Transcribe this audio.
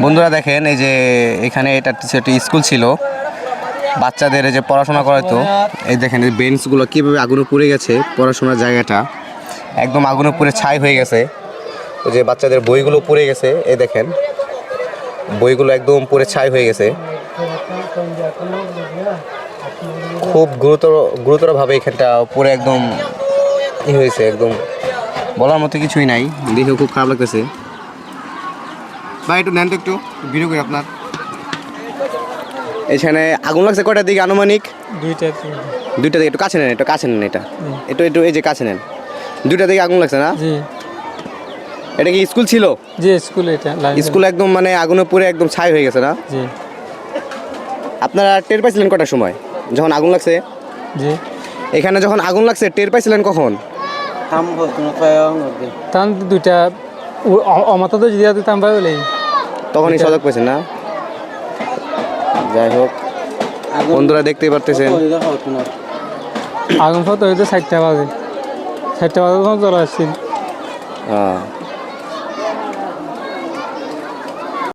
বন্ধুরা দেখেন, এই যে এখানে এটা একটি স্কুল ছিল, বাচ্চাদের যে পড়াশোনা করাতো। এই দেখেন এই বেঞ্চগুলো কীভাবে আগুনে পুড়ে গেছে, পড়াশোনার জায়গাটা একদম আগুনে পুড়ে ছাই হয়ে গেছে। ওই যে বাচ্চাদের বইগুলো পুড়ে গেছে, এই দেখেন বইগুলো একদম পুড়ে ছাই হয়ে গেছে। খুব গুরুতরভাবে এখানটা পুরো একদম হয়েছে, একদম বলার মতো কিছুই নাই, দেখেও খুব খারাপ লাগতেছে। ভাই একটু নেন তো, একটু ভিডিও করি আপনার। এখানে আগুন লাগছে কয়টার দিকে আনুমানিক? দুইটা দিকে। একটু কাছে নেন, একটু কাছে নেন, এটা একটু এই যে কাছে নেন। দুইটা দিকে আগুন লাগছে না? এটা কি স্কুল ছিল? জি স্কুল। এটা স্কুল একদম মানে আগুনে পুড়ে একদম ছাই হয়ে গেছে না? জি। আপনারা টের পাইছিলেন কটার সময় যখন আগুন লাগছে? জি। এখানে যখন আগুন লাগছে টের পাইছিলেন কখন? তাম দুইটা অমাতা তো জিয়া দিতাম ভাই বলেই তখনই সজাগ পেয়েছেন না? যাই হোক বন্ধুরা দেখতেই পারতেছেন আগুন ফটো হইতে 4টা বাজে তখন জ্বর আসছিল।